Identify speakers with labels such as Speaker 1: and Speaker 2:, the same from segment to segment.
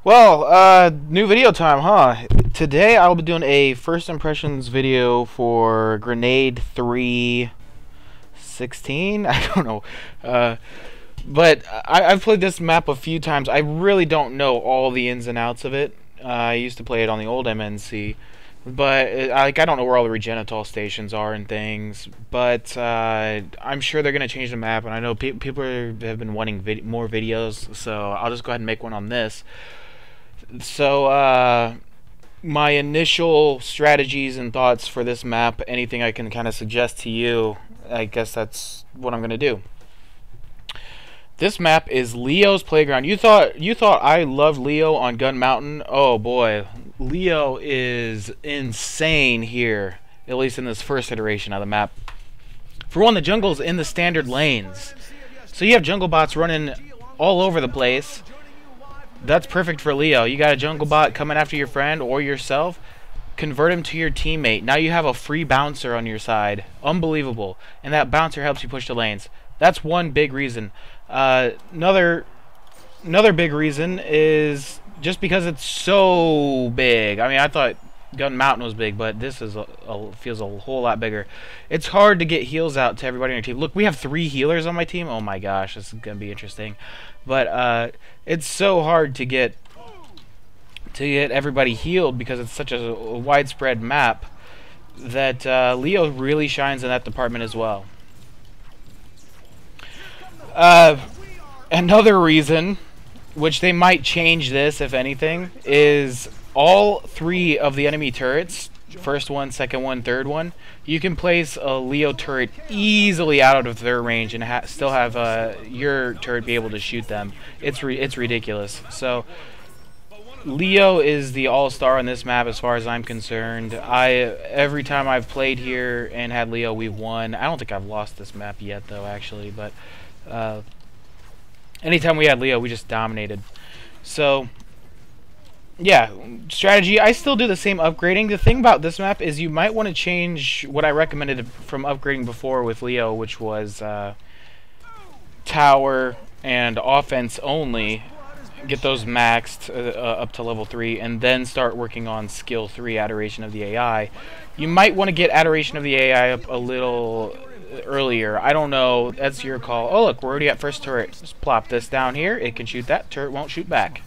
Speaker 1: New video time, huh? Today I'll be doing a first impressions video for Grenade 3.16. I don't know. But I've played this map a few times. I really don't know all the ins and outs of it. I used to play it on the old MNC. But I don't know where all the Regenitol stations are and things. But I'm sure they're going to change the map. And I know people have been wanting more videos. So I'll just go ahead and make one on this. So, my initial strategies and thoughts for this map, anything I can kind of suggest to you, I guess that's what I'm going to do. This map is Leo's Playground. You thought I loved Leo on Gun Mountain? Oh boy, Leo is insane here, at least in this first iteration of the map. For one, the jungle's in the standard lanes. So you have jungle bots running all over the place. That's perfect for Leo. You got a jungle bot coming after your friend or yourself. Convert him to your teammate. Now you have a free bouncer on your side. Unbelievable. And that bouncer helps you push the lanes. That's one big reason. Another big reason is just because it's so big. I mean, I thought Gun Mountain was big, but this is feels a whole lot bigger. It's hard to get heals out to everybody on your team. Look, we have 3 healers on my team. Oh my gosh, this is gonna be interesting. But it's so hard to get everybody healed because it's such a widespread map that Leo really shines in that department as well. Another reason, which they might change this if anything, is all 3 of the enemy turrets, first one, second one, third one, you can place a Leo turret easily out of their range and still have your turret be able to shoot them. It's ridiculous. So Leo is the all-star on this map as far as I'm concerned. Every time I've played here and had Leo, we've won. I don't think I've lost this map yet though, actually, but anytime we had Leo, we just dominated. So yeah, strategy, I still do the same upgrading. The thing about this map is you might want to change what I recommended from upgrading before with Leo, which was tower and offense only. Get those maxed up to level 3, and then start working on skill 3, Adoration of the AI. You might want to get Adoration of the AI up a little earlier. I don't know. That's your call. Oh, look, we're already at first turret. Just plop this down here. It can shoot that. Turret won't shoot back.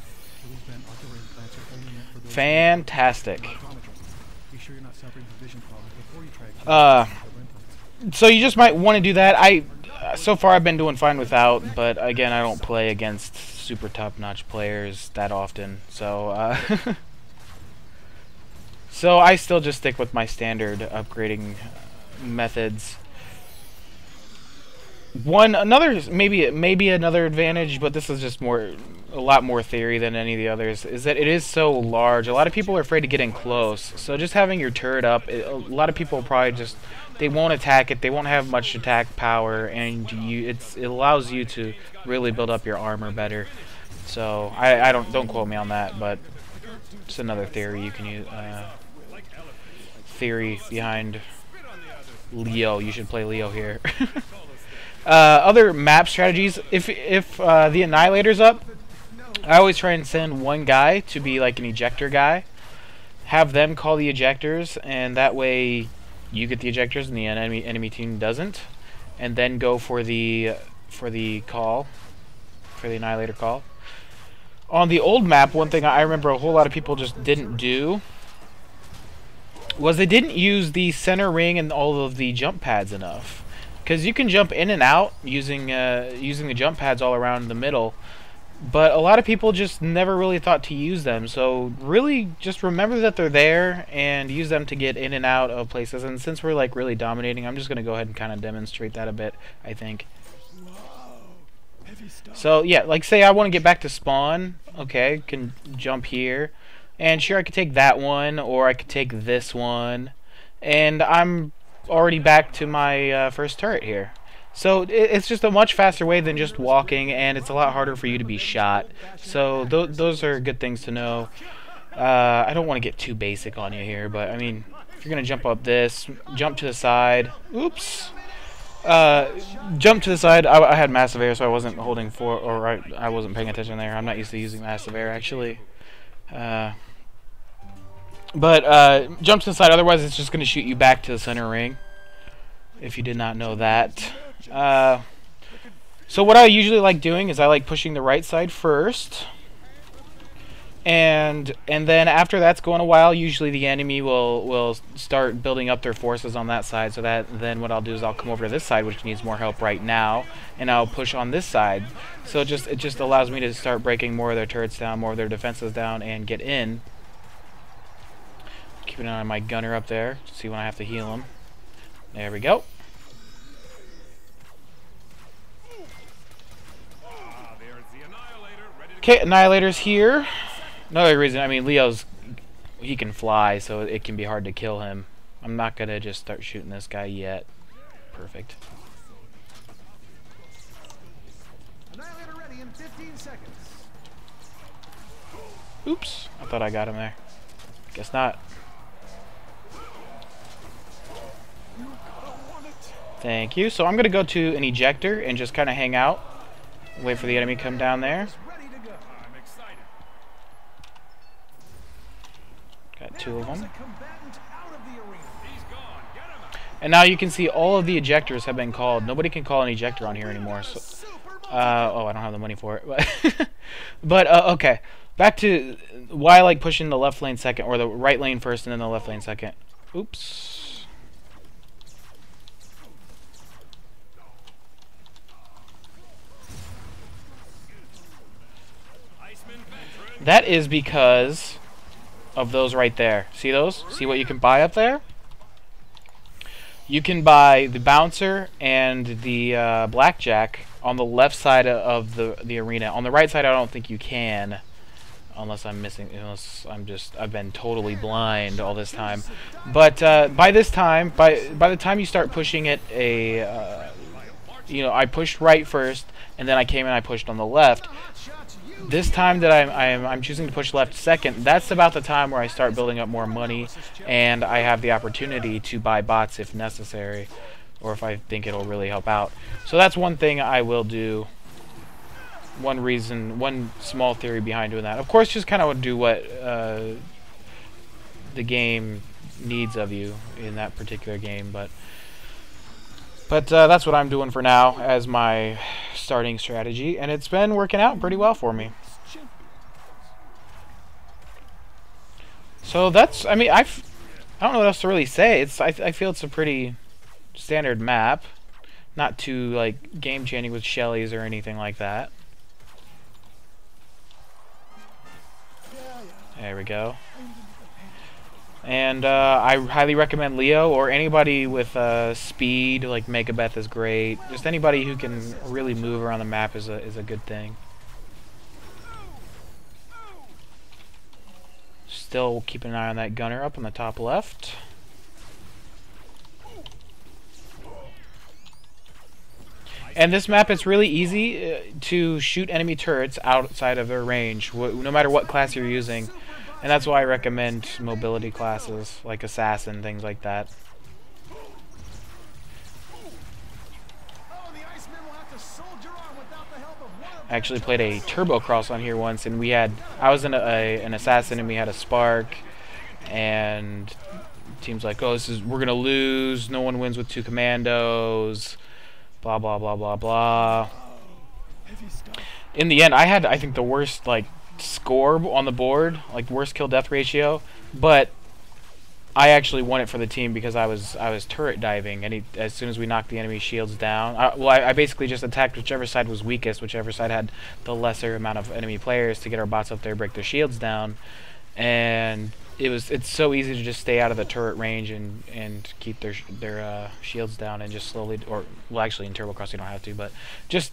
Speaker 1: Fantastic. So you just might want to do that. So far I've been doing fine without, but again, I don't play against super top-notch players that often. So so I still just stick with my standard upgrading methods. Maybe another advantage, but this is just a lot more theory than any of the others, is that it is so large. A lot of people are afraid to get in close. So just having your turret up, a lot of people probably they won't attack it. They won't have much attack power, and it allows you to really build up your armor better. So I don't quote me on that, but it's another theory you can use. Theory behind Leo. You should play Leo here. Other map strategies, if the Annihilator's up, I always try and send one guy to be like an ejector guy, have them call the ejectors, and that way you get the ejectors and the enemy team doesn't, and then go for the Annihilator call. On the old map, one thing I remember a whole lot of people just didn't do was they didn't use the center ring and all of the jump pads enough. Because you can jump in and out using the jump pads all around the middle, but a lot of people just never really thought to use them. So really, just remember that they're there and use them to get in and out of places. And since we're like really dominating, I'm just gonna go ahead and kind of demonstrate that a bit, I think. So yeah, like say I want to get back to spawn. Okay, can jump here, and sure I could take that one, or I could take this one, and I'm already back to my first turret here. So it's just a much faster way than just walking, and it's a lot harder for you to be shot. So those are good things to know. I don't want to get too basic on you here, but I mean, if you're gonna jump up this, jump to the side. Oops. Jump to the side. I had massive air, so I wasn't holding I wasn't paying attention there. I'm not used to using massive air actually. But jumps inside, otherwise it's just going to shoot you back to the center ring, if you did not know that. So what I usually like doing is I like pushing the right side first, and then after that's going a while, usually the enemy will start building up their forces on that side, so that then what I'll do is I'll come over to this side, which needs more help right now, and I'll push on this side. So it just allows me to start breaking more of their turrets down, more of their defenses down, and get in. Keeping an eye on my gunner up there to see when I have to heal him. There we go. Okay, Annihilator's here. Another reason, I mean, he can fly, so it can be hard to kill him. I'm not gonna just start shooting this guy yet. Perfect.
Speaker 2: Annihilator ready in 15 seconds.
Speaker 1: Oops, I thought I got him there. Guess not. Thank you. So I'm gonna go to an ejector and just kind of hang out, wait for the enemy to come down there. Got two of them. And now you can see all of the ejectors have been called. Nobody can call an ejector on here anymore. So, oh, I don't have the money for it. But okay, back to why I like pushing the left lane second, or the right lane first and then the left lane second. Oops. That is because of those right there. See those? See what you can buy up there? You can buy the bouncer and the blackjack on the left side of the arena. On the right side, I don't think you can, unless I'm missing. Unless I've been totally blind all this time. But by this time, by the time you start pushing it, you know, I pushed right first, and then I came and I pushed on the left. This time that I'm choosing to push left second, that's about the time where I start building up more money, and I have the opportunity to buy bots if necessary, or if I think it'll really help out. So that's one thing I will do. One reason, one small theory behind doing that. Of course, just kind of do what the game needs of you in that particular game, but that's what I'm doing for now as my starting strategy, and it's been working out pretty well for me. So that's, I mean, I don't know what else to really say. I feel it's a pretty standard map, not too like game-changing with Shellys or anything like that. There we go. And I highly recommend Leo, or anybody with speed, like Megabeth is great. Just anybody who can really move around the map is a good thing. Still keeping an eye on that gunner up on the top left. And this map, it's really easy to shoot enemy turrets outside of their range, no matter what class you're using. And that's why I recommend mobility classes, like Assassin, things like that. I actually played a Turbo Cross on here once, and I was an Assassin, and we had a Spark, and team's like, oh, we're gonna lose, no one wins with 2 commandos, blah blah blah blah blah. In the end, I had, I think, the worst score on the board, like worst kill death ratio, but I actually won it for the team because I was turret diving, and as soon as we knocked the enemy shields down, I basically just attacked whichever side was weakest, whichever side had the lesser amount of enemy players, to get our bots up there, break their shields down, and it's so easy to just stay out of the turret range and keep their shields down, and just slowly, or well, actually in Turbo Cross you don't have to, but just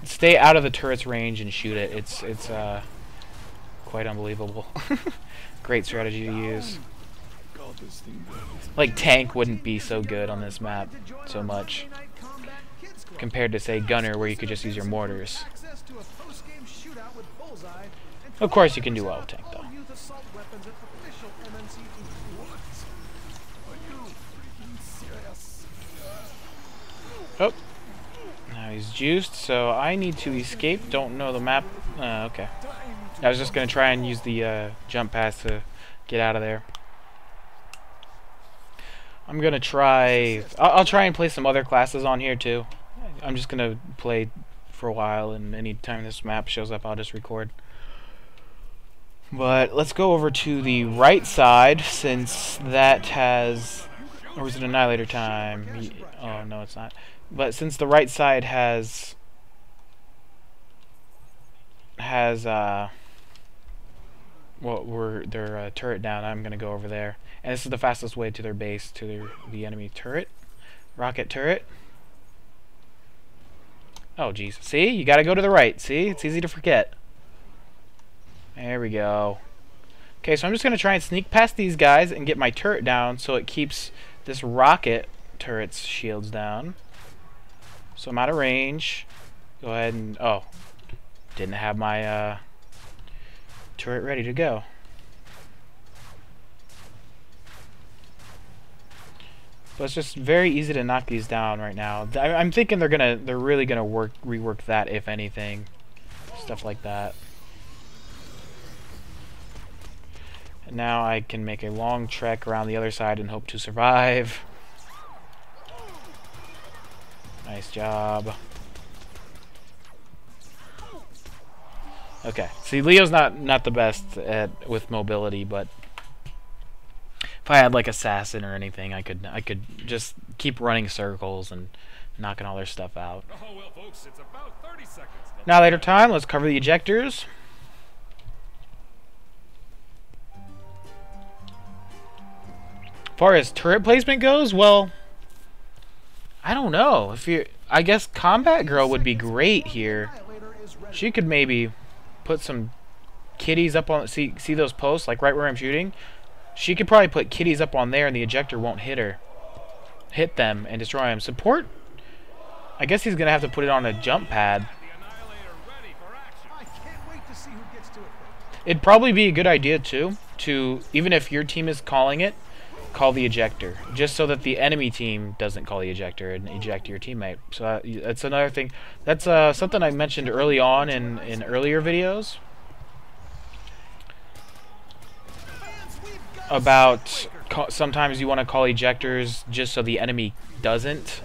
Speaker 1: stay out of the turret's range and shoot it. It's quite unbelievable. Great strategy to use. Like tank wouldn't be so good on this map so much compared to, say, gunner, where you could just use your mortars. Of course you can do well with tank though. Oh, now he's juiced, so I need to escape. Don't know the map. Okay. I was just going to try and use the jump pass to get out of there. I'm going to try... I'll try and play some other classes on here too. I'm just going to play for a while, and anytime this map shows up, I'll just record. But let's go over to the right side, since that has... Or is it Annihilator time? Oh, no, it's not. But since the right side has... well, their turret down, I'm going to go over there. And this is the fastest way to their base, to the enemy turret. Rocket turret. Oh, jeez. See? You got to go to the right. See? It's easy to forget. There we go. Okay, so I'm just going to try and sneak past these guys and get my turret down so it keeps this rocket turret's shields down. So I'm out of range. Go ahead and... Oh. Didn't have my turret ready to go. But it's just very easy to knock these down right now. I'm thinking they're really gonna rework that, if anything, stuff like that. And now I can make a long trek around the other side and hope to survive. Nice job. Okay, see, Leo's not the best with mobility, but if I had like Assassin or anything, I could just keep running circles and knocking all their stuff out.
Speaker 3: Oh, well, folks, it's about 30 seconds.
Speaker 1: Now later time, let's cover the ejectors. As far as turret placement goes, well, I don't know. I guess Combat Girl would be great here. She could maybe put some kitties up on... See those posts, like right where I'm shooting? She could probably put kitties up on there and the ejector won't hit them and destroy them. Support? I guess he's going to have to put it on a jump pad. It'd probably be a good idea, too, to, even if your team is calling it, call the ejector. Just so that the enemy team doesn't call the ejector and eject your teammate. So that's another thing. That's something I mentioned early on in earlier videos. About sometimes you want to call ejectors just so the enemy doesn't.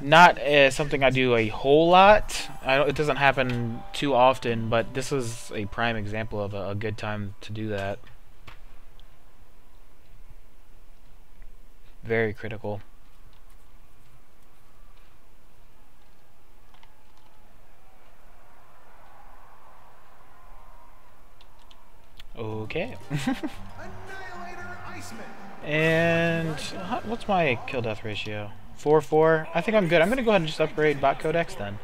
Speaker 1: Not something I do a whole lot. It doesn't happen too often, but this is a prime example of a good time to do that. Very critical. Okay. And what's my kill death ratio? 4-4. I think I'm good. I'm gonna go ahead and just upgrade Bot Codex then.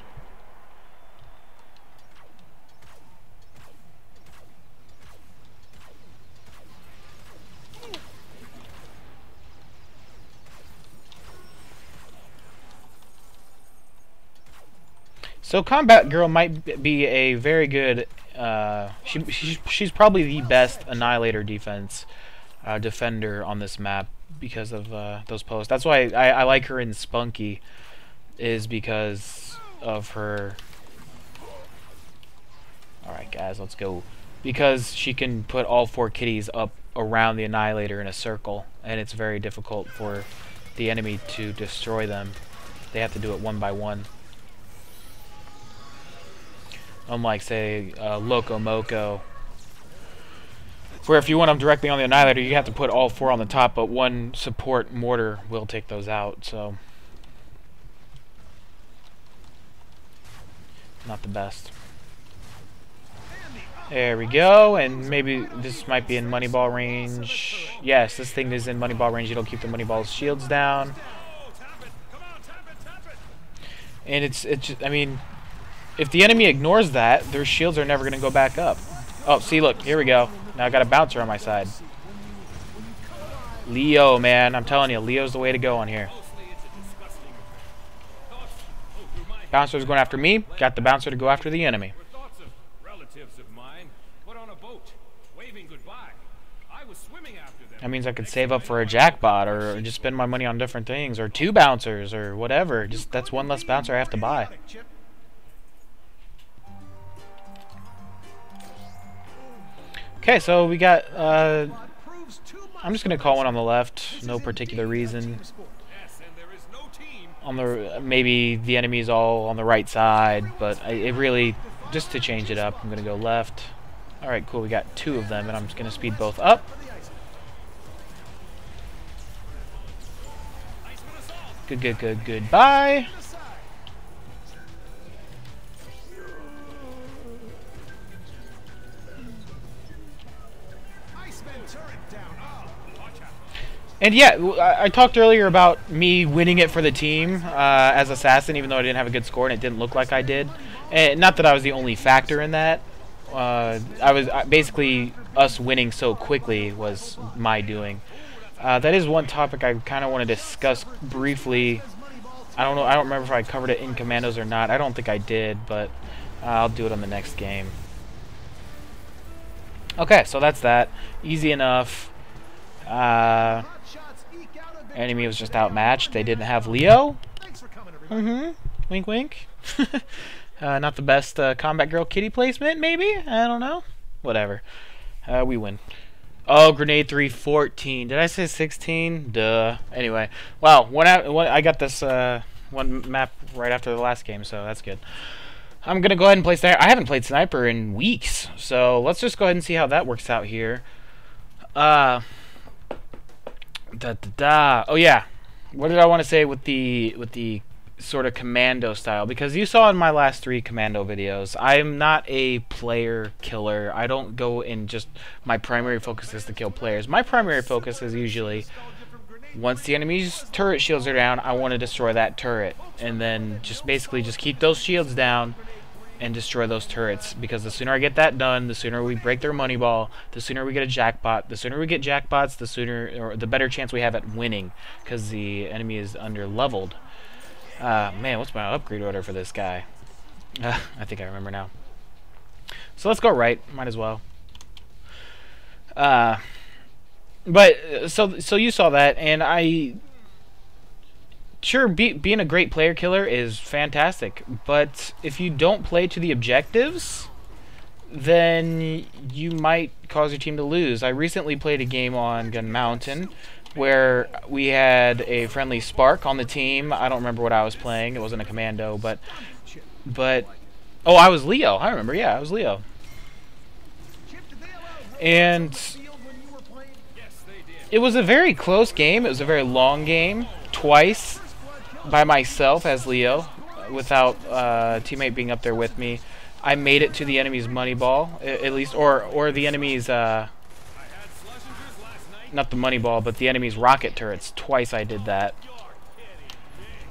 Speaker 1: So Combat Girl might be a very good. She's probably the best Annihilator defender on this map because of those posts. That's why I like her in Spunky, is because of her. Alright guys, let's go. Because she can put all 4 kitties up around the Annihilator in a circle, and it's very difficult for the enemy to destroy them. They have to do it one by one. Unlike, say, Loco Moco, where if you want them directly on the Annihilator, you have to put all 4 on the top, but one support mortar will take those out, so not the best. There we go, and maybe this might be in Moneyball range. Yes, this thing is in Moneyball range. It'll keep the Moneyball's shields down. And it's just, I mean, if the enemy ignores that, their shields are never going to go back up. Oh, see, look, here we go. Now I got a bouncer on my side. Leo, man, I'm telling you, Leo's the way to go on here. Bouncer's going after me. Got the bouncer to go after the enemy. That means I could save up for a jackpot, or just spend my money on different things, or 2 bouncers, or whatever. Just that's one less bouncer I have to buy. Okay, so we got,
Speaker 2: Proves too much
Speaker 1: I'm just going to call one on the left, no particular reason.
Speaker 3: Yes, and there is no team.
Speaker 1: On the, maybe the enemy's all on the right side, but it really, just to change it up, I'm going to go left. Alright, cool, we got 2 of them, and I'm just going to speed both up. Good, goodbye. And yeah, I talked earlier about me winning it for the team as Assassin, even though I didn't have a good score and it didn't look like I did. And not that I was the only factor in that. I was basically us winning so quickly was my doing. That is one topic I kind of want to discuss briefly. I don't know. I don't remember if I covered it in Commandos or not. I don't think I did, but I'll do it on the next game. Okay, so that's that. Easy enough. Enemy was just outmatched. They didn't have Leo. Wink, wink. Not the best Combat Girl Kitty placement, maybe? I don't know. Whatever. We win. Oh, Grenade III.XIV. Did I say 16? Duh. Anyway. Wow. I got this one map right after the last game, so that's good. I'm going to go ahead and play Sniper. I haven't played Sniper in weeks, so let's just go ahead and see how that works out here. Oh yeah, what did I want to say with the sort of commando style? Because you saw in my last 3 commando videos, I'm not a player killer. I don't go in just my primary focus is to kill players. My primary focus is usually once the enemy's turret shields are down, I want to destroy that turret, and then just basically just keep those shields down and destroy those turrets, because the sooner I get that done, the sooner we break their money ball, the sooner we get a jackpot. The sooner we get jackpots, the sooner, or the better chance we have at winning, because the enemy is under leveled. Man, what's my upgrade order for this guy? I think I remember now. So let's go right. Might as well. But so you saw that, and sure, being a great player killer is fantastic, but if you don't play to the objectives, then you might cause your team to lose. I recently played a game on Gun Mountain where we had a friendly Spark on the team. I don't remember what I was playing. It wasn't a commando, but oh, I was Leo. I remember. Yeah, I was Leo. And it was a very close game. It was a very long game. Twice by myself as Leo, without a teammate being up there with me. I made it to the enemy's money ball, at least, or the enemy's, not the money ball, but the enemy's rocket turrets. Twice I did that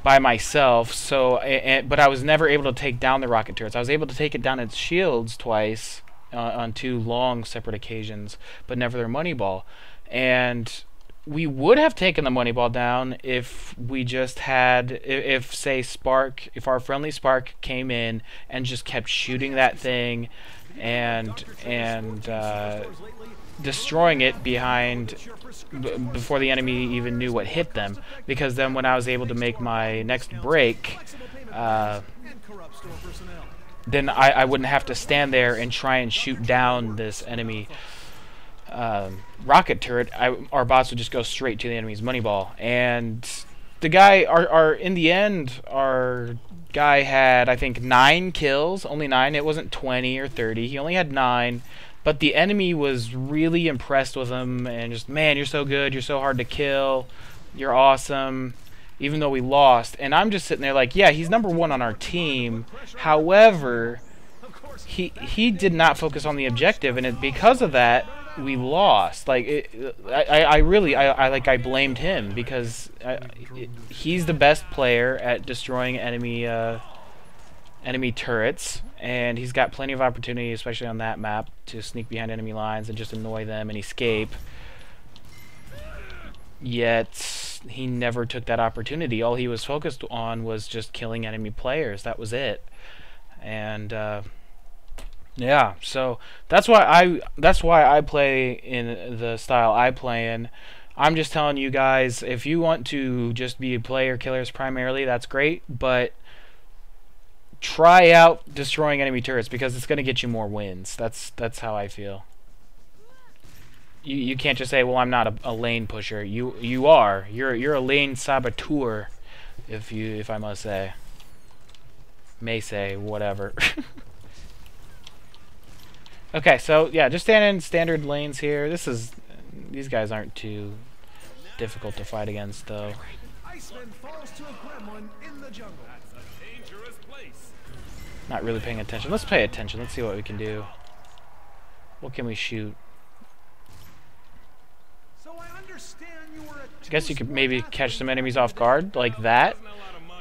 Speaker 1: by myself. So, but I was never able to take down the rocket turrets. I was able to take it down its shields twice on 2 long separate occasions, but never their money ball. And we would have taken the money ball down if we just had, if say Spark, if our friendly Spark came in and just kept shooting that thing and destroying it before the enemy even knew what hit them. Because then when I was able to make my next break, then I wouldn't have to stand there and try and shoot down this enemy rocket turret. Our bots would just go straight to the enemy's money ball. And the guy, in the end, our guy had, I think, 9 kills. Only 9. It wasn't 20 or 30. He only had 9. But the enemy was really impressed with him and just, man, you're so good. You're so hard to kill. You're awesome. Even though we lost. And I'm just sitting there like, yeah, he's number 1 on our team. However, he did not focus on the objective, and because of that, we lost. Like, I blamed him, because he's the best player at destroying enemy turrets, and he's got plenty of opportunity, especially on that map, to sneak behind enemy lines and just annoy them and escape. Yet he never took that opportunity. All he was focused on was just killing enemy players. That was it. And yeah, so that's why I play in the style I play in. I'm just telling you guys, if you want to just be player killers primarily, that's great, but try out destroying enemy turrets, because it's going to get you more wins. That's how I feel. You can't just say, well, I'm not a lane pusher. You are. You're a lane saboteur, if I must say. May say, whatever. Okay, so yeah, just stand in standard lanes here. These guys aren't too difficult to fight against, though.
Speaker 2: Iceman falls to a gremlin in the jungle.
Speaker 3: That's a dangerous place.
Speaker 1: Not really paying attention. Let's pay attention. Let's see what we can do. What can we shoot?
Speaker 2: So I understand you were
Speaker 1: I guess you could maybe catch some enemies off guard like that.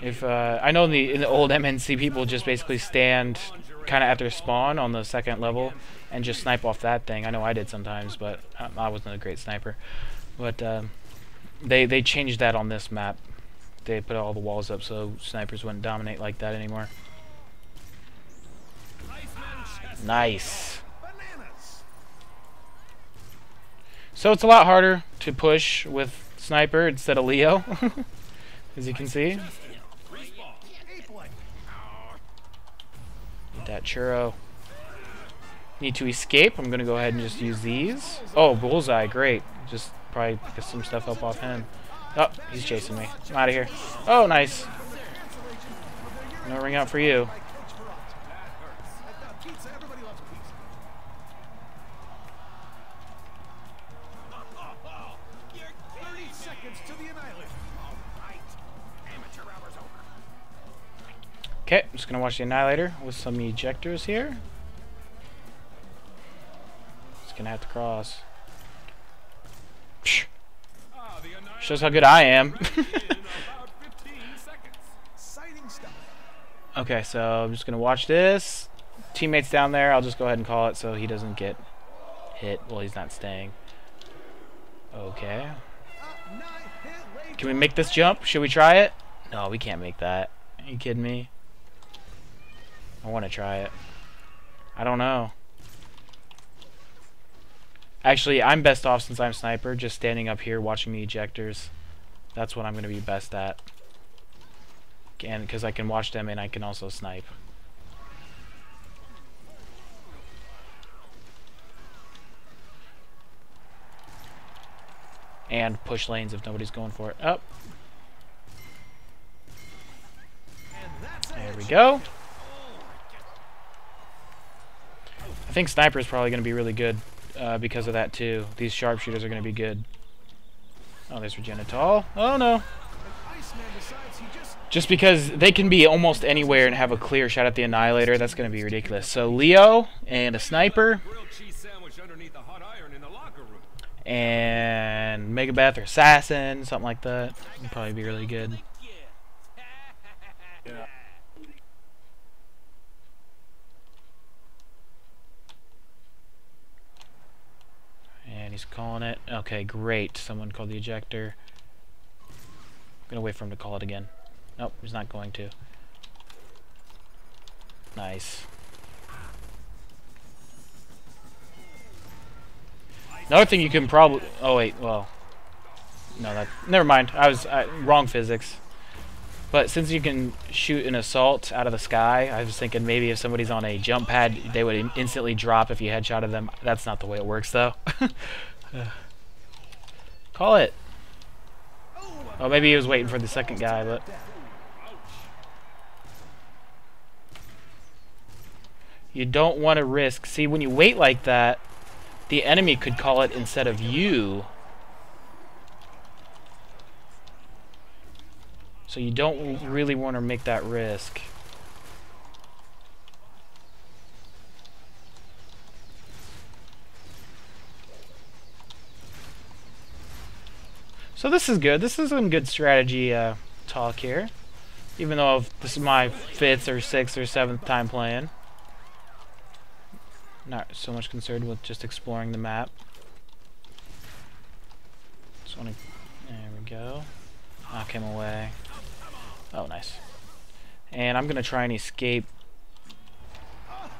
Speaker 1: If I know in the old MNC, people just basically stand kind of at their spawn on the second level and just snipe off that thing. I know I did sometimes, but I wasn't a great sniper. But they changed that on this map. They put all the walls up so snipers wouldn't dominate like that anymore. Nice.
Speaker 2: bananas.
Speaker 1: So it's a lot harder to push with sniper instead of Leo, as you can see.
Speaker 2: Ape-like.
Speaker 1: Get that churro. Need to escape. I'm gonna go ahead and just use these. Oh, bullseye, great. Just probably get some stuff up off him. Oh, he's chasing me. I'm out of here. Oh, nice. No ring out for you.
Speaker 2: Pizza, everybody loves pizza.
Speaker 3: You're
Speaker 2: 30 seconds to the Annihilator.
Speaker 3: all right. Amateur hour's over.
Speaker 1: Okay, I'm just gonna watch the Annihilator with some ejectors here. Just gonna have to cross. Psh.
Speaker 3: Ah, the Annihilator
Speaker 1: Shows how good I am.
Speaker 3: in about 15 seconds.
Speaker 2: Exciting stuff.
Speaker 1: Okay, so I'm just gonna watch this. Teammates down there, I'll just go ahead and call it so he doesn't get hit. Well, he's not staying. Okay.
Speaker 2: Annihilator.
Speaker 1: Can we make this jump? Should we try it? No, we can't make that. Are you kidding me? I want to try it. I don't know. Actually, I'm best off since I'm sniper, just standing up here watching the ejectors. That's what I'm going to be best at. And because I can watch them and I can also snipe. And push lanes if nobody's going for it. Up. There we go. I think sniper is probably going to be really good because of that too. These sharpshooters are going to be good. Oh, there's Regenitol. Oh no.
Speaker 2: Iceman decides he
Speaker 1: Just because they can be almost anywhere and have a clear shot at the Annihilator, that's going to be ridiculous. So Leo and a sniper.
Speaker 3: Grilled cheese sandwich underneath the hot iron in the locker room.
Speaker 1: And Megabeth or Assassin, something like that. Would probably be really good. And he's calling it. Okay, great. Someone called the ejector. I'm gonna wait for him to call it again. Nope, he's not going to. Nice. Another thing you can probably... Oh, wait, well... No, that... Never mind. Wrong physics. But since you can shoot an assault out of the sky, I was thinking maybe if somebody's on a jump pad, they would instantly drop if you headshotted them. That's not the way it works, though. Call it. Oh, maybe he was waiting for the second guy, but... You don't want to risk... See, when you wait like that, the enemy could call it instead of you. So you don't really want to make that risk. So this is good. This is some good strategy talk here. Even though this is my 5th or 6th or 7th time playing. Not so much concerned with just exploring the map. Just want to... There we go. Knock him away. Oh, nice. And I'm going to try and escape.
Speaker 2: Hot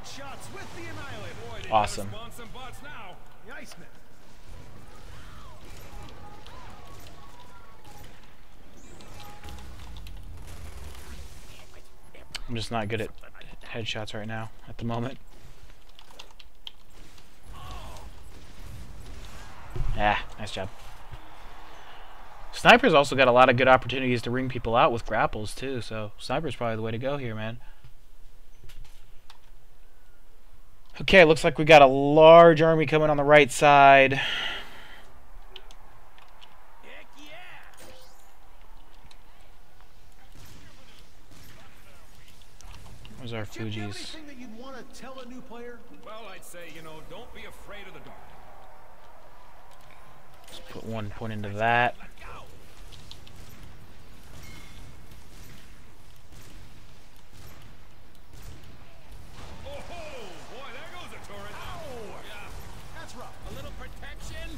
Speaker 2: shots with the Annihilator.
Speaker 3: Boy, they
Speaker 1: Awesome.
Speaker 3: gotta spawn some bots now.
Speaker 2: The Iceman.
Speaker 1: I'm just not good at headshots right now, at the moment. Ah, nice job. Sniper's also got a lot of good opportunities to ring people out with grapples too, so Sniper's probably the way to go here, man. Okay, looks like we got a large army coming on the right side.
Speaker 2: Heck yeah!
Speaker 1: Where's our
Speaker 2: Chip, do you have
Speaker 1: Fujis?
Speaker 2: anything that you'd want to tell a new player?
Speaker 3: Well, I'd say, you know, don't be afraid of the dark.
Speaker 1: Let's put 1 point into that.
Speaker 3: Oh, boy, there goes a turret. Yeah.
Speaker 2: That's rough.
Speaker 4: A little protection?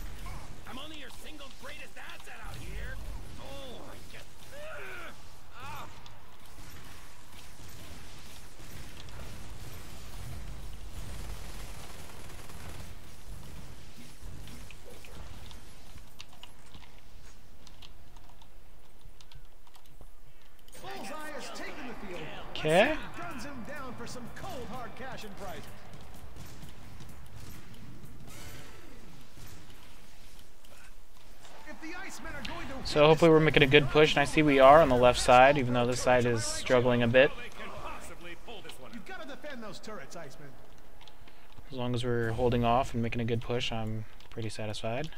Speaker 4: I'm only your single greatest asset out here. Oh, I just... Ah.
Speaker 2: Bullseye has taken the field.
Speaker 1: Okay.
Speaker 2: Guns him down for some cold hard cash and prizes. If the Icemen are going to
Speaker 1: So hopefully we're making a good push, and I see we are on the left side, even though this side is struggling a bit.
Speaker 3: They can possibly pull this one.
Speaker 2: You've got to defend those turrets, Iceman.
Speaker 1: As long as we're holding off and making a good push, I'm pretty satisfied.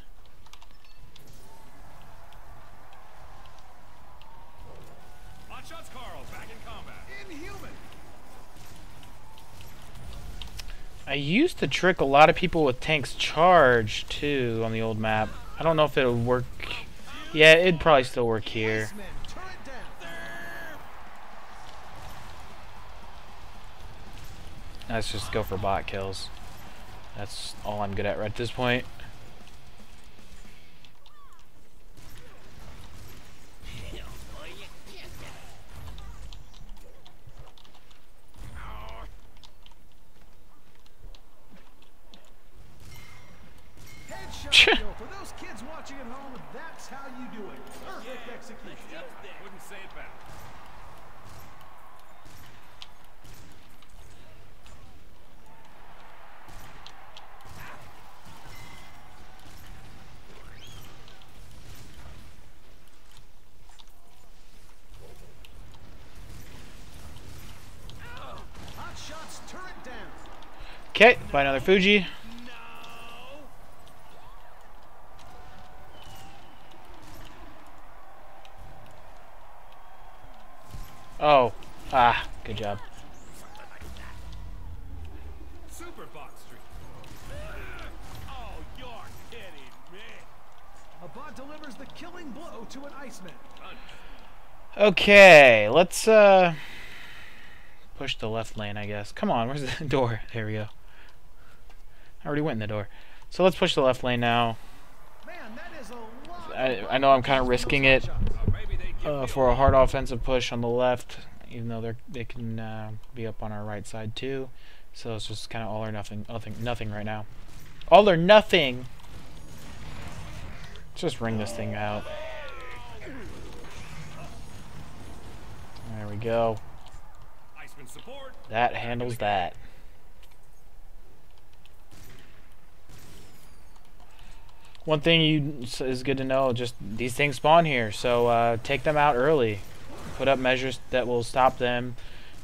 Speaker 3: Hot shots, Carl. Back in combat.
Speaker 2: Inhuman.
Speaker 1: I used to trick a lot of people with tanks charge too on the old map. I don't know if it would work. Yeah, it'd probably still work here.
Speaker 2: Icemen, turret down.
Speaker 1: Let's just go for bot kills. That's all I'm good at right at this point.
Speaker 2: Headshot kill. For those kids watching at home, that's how you do it. Perfect execution.
Speaker 3: Wouldn't say it better.
Speaker 2: Hot shots, turret down.
Speaker 1: Okay, buy another Fuji. Oh, good job.
Speaker 3: Super box streak.
Speaker 4: Oh, you're kidding me.
Speaker 2: A bot delivers the killing blow to an Iceman.
Speaker 1: Okay, let's push the left lane, I guess. Come on, where's the door? There we go. I already went in the door. So let's push the left lane now.
Speaker 2: Man, that is a lot.
Speaker 1: I know I'm kind of risking it
Speaker 3: Maybe they give
Speaker 1: for a hard offensive push on the left, even though they can be up on our right side too. So it's just kind of all or nothing, nothing right now. All or nothing. Let's just ring this thing out. There we go.
Speaker 3: Iceman support.
Speaker 1: That handles that. One thing is good to know, just these things spawn here, so take them out early. Put up measures that will stop them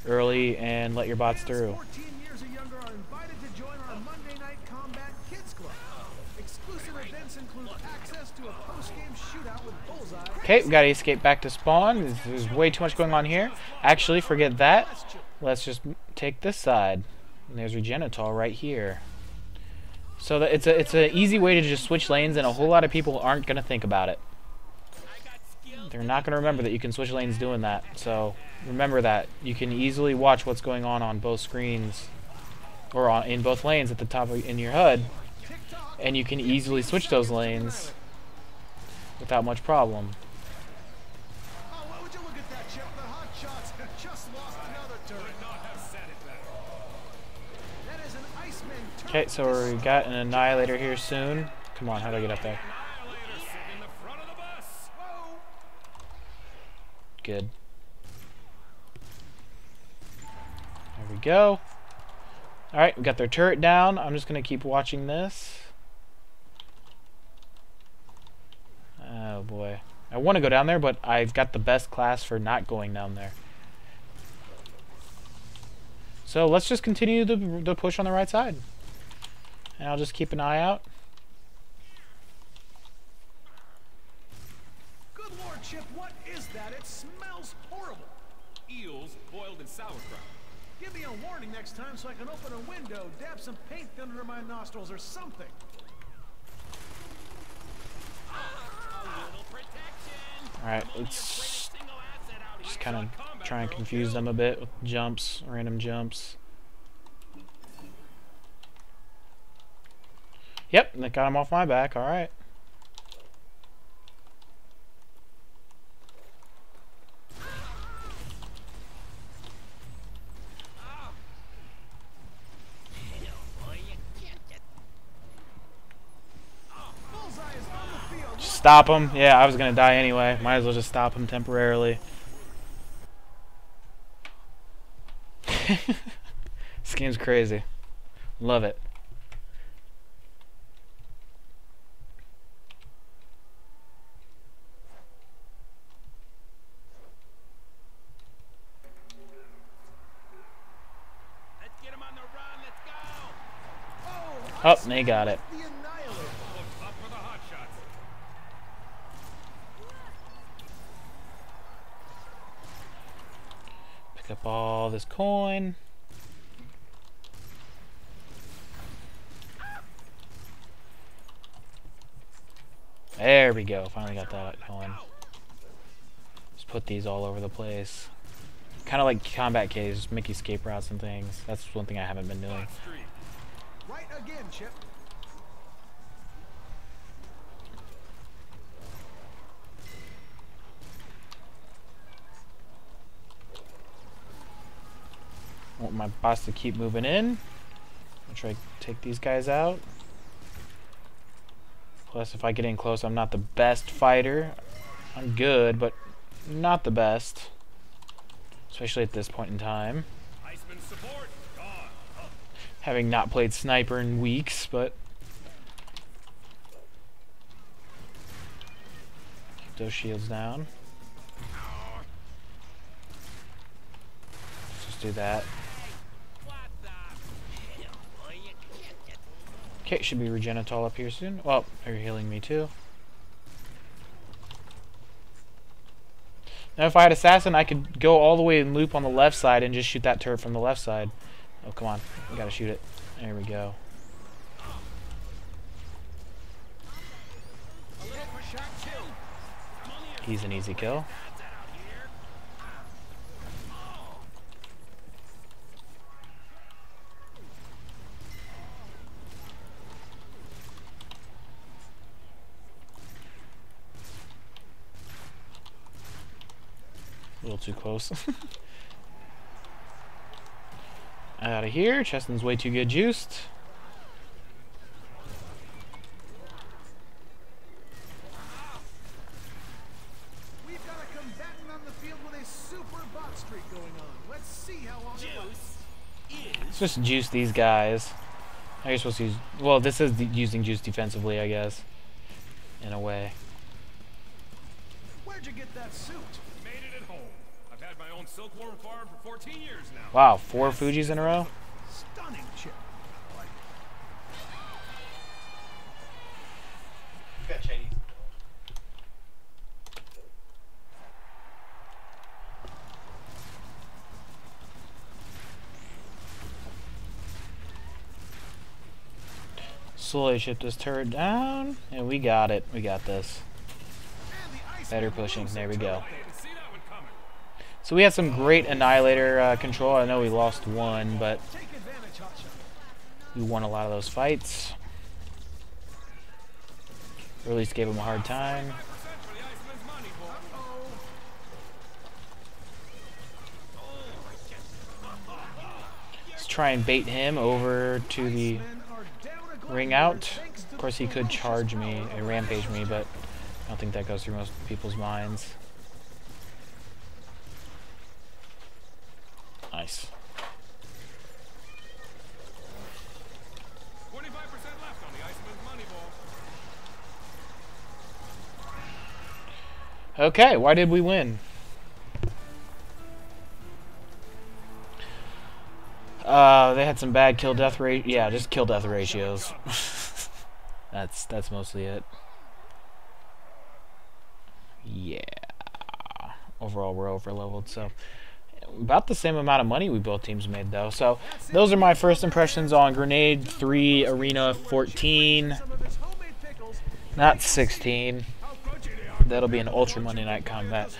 Speaker 1: early and let your bots through.
Speaker 2: 14 years or younger are invited to join our Monday Night Combat Kids Club. Exclusive events include access to a post-game shootout with Bullseye.
Speaker 1: Okay, we gotta escape back to spawn. There's way too much going on here. Actually, forget that. Let's just take this side. And there's Regenital right here. So that it's an easy way to just switch lanes, and a whole lot of people aren't gonna think about it. They're not gonna remember that you can switch lanes doing that. So remember that you can easily watch what's going on both screens, or in both lanes at the top in your HUD, and you can easily switch those lanes without much problem.
Speaker 2: Oh, why would you look at that, Chip? The hot shots have just lost another turret.
Speaker 3: Not have said it better.
Speaker 2: That is an Iceman turret.
Speaker 1: Okay, so we got an Annihilator here soon. Come on, how do I get up there?
Speaker 3: Annihilator sitting in the front of the bus.
Speaker 2: Whoa.
Speaker 1: Good. There we go. Alright, we got their turret down. I'm just going to keep watching this. want to go down there, but I've got the best class for not going down there. So let's just continue the push on the right side. And I'll just keep an eye out.
Speaker 2: Good Lord, Chip, what is that? It smells horrible.
Speaker 3: Eels boiled in sauerkraut.
Speaker 2: Give me a warning next time so I can open a window, dab some paint under my nostrils or something.
Speaker 1: Alright, let's just kind of try and confuse them a bit with jumps, random jumps. Yep, that got him off my back, alright. Stop him. Yeah, I was gonna die anyway. Might as well just stop him temporarily. This game's crazy. Love it.
Speaker 4: Let's get him on the run. Let's go.
Speaker 1: Oh, they got it.
Speaker 2: The Annihilator.
Speaker 3: Look up for the hot shots.
Speaker 1: Pick up all this coin. There we go. Finally got that going. Just put these all over the place. Kind of like combat caves, just make escape routes and things. That's one thing I haven't been doing.
Speaker 3: Hot streak.
Speaker 2: Right again, Chip.
Speaker 1: Want my boss to keep moving in. I'll try to take these guys out. Plus, if I get in close, I'm not the best fighter. I'm good, but not the best. Especially at this point in time.
Speaker 3: Iceman support. Gone.
Speaker 1: Having not played sniper in weeks, but... keep those shields down. Let's just do that. Okay, should be Regenitol up here soon. Well, they're healing me too. Now if I had Assassin, I could go all the way and loop on the left side and just shoot that turret from the left side. Oh, come on. We gotta shoot it. There we go. He's an easy kill. A little too close. Out of here. Cheston's way too good juiced.
Speaker 2: We've got a combatant on the field with a super bot streak going on. Let's see how long it lasts.
Speaker 1: Let's just juice these guys. How are you supposed to use... well, this is using juice defensively, I guess. In a way.
Speaker 2: Where'd you get that suit?
Speaker 3: Made it at home. I've had my own silkworm farm for 14 years now.
Speaker 1: Wow, 4 Fujis in a row?
Speaker 2: Stunning, Chip. I like it.
Speaker 5: Got Chinese.
Speaker 1: Slowly chip this turret down. And we got it. We got this.
Speaker 2: And the Iceman
Speaker 1: Better pushing.
Speaker 2: moves
Speaker 1: There we
Speaker 2: it.
Speaker 1: go.
Speaker 3: I didn't see that one coming.
Speaker 1: So we had some great Annihilator control. I know we lost one, but
Speaker 2: Take advantage, Hotshot.
Speaker 1: we won a lot of those fights. Or at least gave him a hard time.
Speaker 3: 5% for the Iceman's money, boy.
Speaker 1: Let's try and bait him over to the
Speaker 2: Men are down a gladiator
Speaker 1: ring out.
Speaker 2: thanks to
Speaker 1: Of course, he
Speaker 2: the
Speaker 1: could
Speaker 2: ferocious
Speaker 1: charge me
Speaker 2: power
Speaker 1: and
Speaker 2: of
Speaker 1: rampage me,
Speaker 2: Iceman.
Speaker 1: but I don't think that goes through most people's minds. Nice.
Speaker 3: 25% left on the Iceman's money ball.
Speaker 1: Okay, why did we win? They had some bad kill-death rate. Yeah, just kill-death ratios. That's mostly it. Yeah. Overall, we're over-leveled, so about the same amount of money we both teams made, though. So those are my first impressions on Grenade 3 Arena 14. Not 16. That'll be an Ultra Monday Night Combat.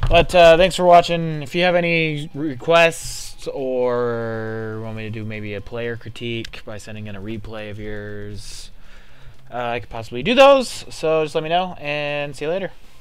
Speaker 1: But thanks for watching. If you have any requests or want me to do maybe a player critique by sending in a replay of yours, I could possibly do those. So just let me know, and see you later.